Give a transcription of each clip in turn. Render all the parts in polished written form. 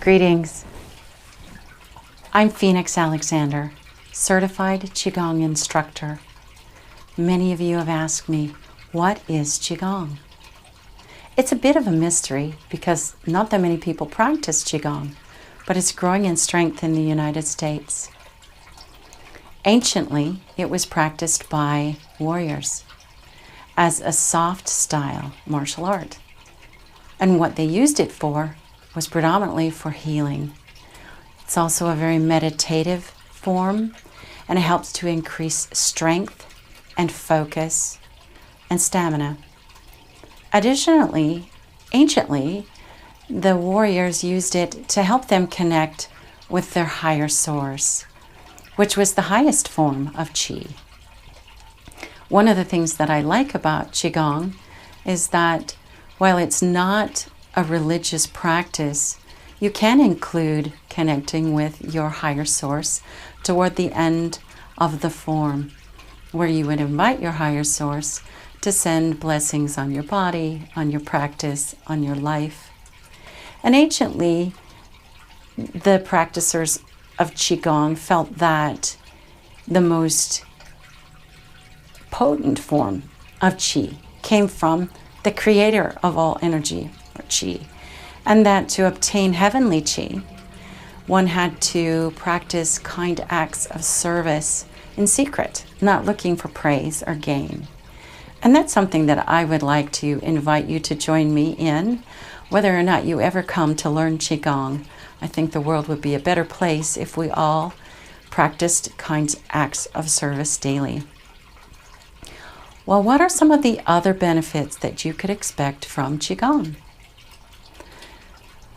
Greetings. I'm Phoenix Alexander, certified Qigong instructor. Many of you have asked me, what is Qigong? It's a bit of a mystery because not that many people practice Qigong, but it's growing in strength in the United States. Anciently, it was practiced by warriors as a soft style martial art. And what they used it for was predominantly for healing. It's also a very meditative form, and it helps to increase strength and focus and stamina. Additionally, anciently, the warriors used it to help them connect with their higher source, which was the highest form of Qi. One of the things that I like about Qigong is that while it's not a religious practice, you can include connecting with your higher source toward the end of the form, where you would invite your higher source to send blessings on your body, on your practice, on your life. And anciently, the practicers of Qigong felt that the most potent form of Qi came from the creator of all energy, or Qi, and that to obtain heavenly Qi, one had to practice kind acts of service in secret, not looking for praise or gain. And that's something that I would like to invite you to join me in, whether or not you ever come to learn Qigong. I think the world would be a better place if we all practiced kind acts of service daily. Well, what are some of the other benefits that you could expect from Qigong?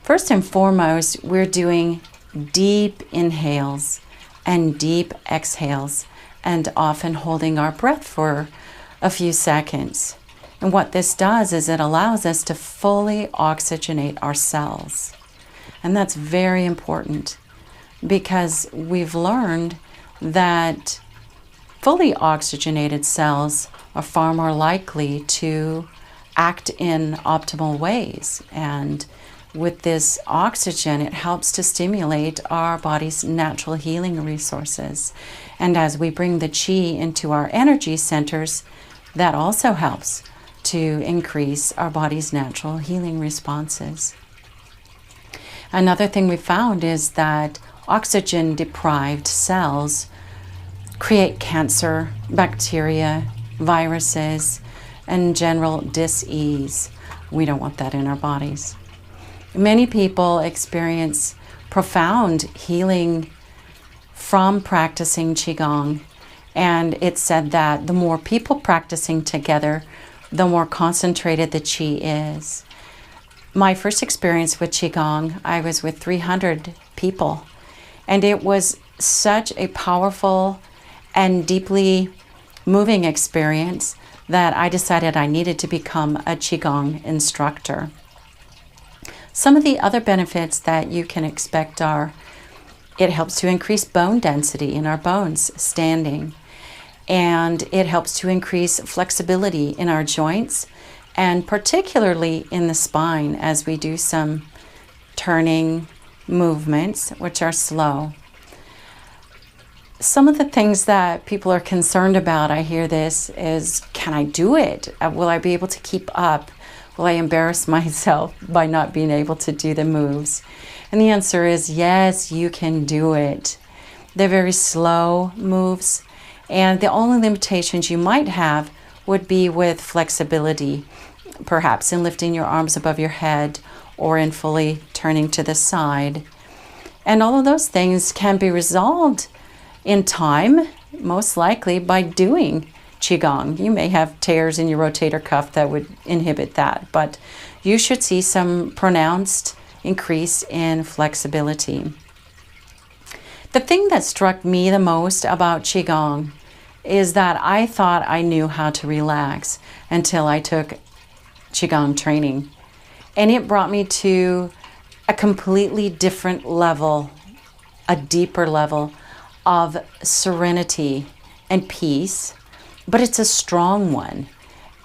First and foremost, we're doing deep inhales and deep exhales, and often holding our breath for a few seconds. And what this does is it allows us to fully oxygenate our cells. And that's very important because we've learned that fully oxygenated cells are far more likely to act in optimal ways. And with this oxygen, it helps to stimulate our body's natural healing resources. And as we bring the Qi into our energy centers, that also helps to increase our body's natural healing responses. Another thing we found is that oxygen-deprived cells create cancer, bacteria, viruses, and general dis-ease. We don't want that in our bodies. Many people experience profound healing from practicing Qigong, and it's said that the more people practicing together, the more concentrated the Qi is. My first experience with Qigong, I was with 300 people, and it was such a powerful and deeply moving experience that I decided I needed to become a Qigong instructor. Some of the other benefits that you can expect are it helps to increase bone density in our bones standing, and it helps to increase flexibility in our joints, and particularly in the spine as we do some turning movements, which are slow. Some of the things that people are concerned about, I hear this, is can I do it? Will I be able to keep up? Will I embarrass myself by not being able to do the moves? And the answer is yes, you can do it. They're very slow moves, and the only limitations you might have would be with flexibility, perhaps in lifting your arms above your head or in fully turning to the side. And all of those things can be resolved in time, most likely by doing Qigong. You may have tears in your rotator cuff that would inhibit that, but you should see some pronounced increase in flexibility. The thing that struck me the most about Qigong is that I thought I knew how to relax until I took Qigong training. And it brought me to a completely different level, a deeper level of serenity and peace, but it's a strong one.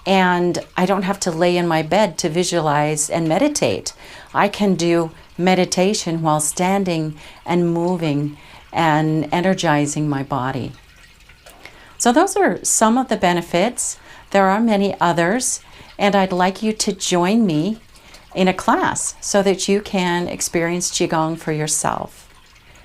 And I don't have to lay in my bed to visualize and meditate. I can do meditation while standing and moving and energizing my body. So those are some of the benefits. There are many others, and I'd like you to join me in a class so that you can experience Qigong for yourself.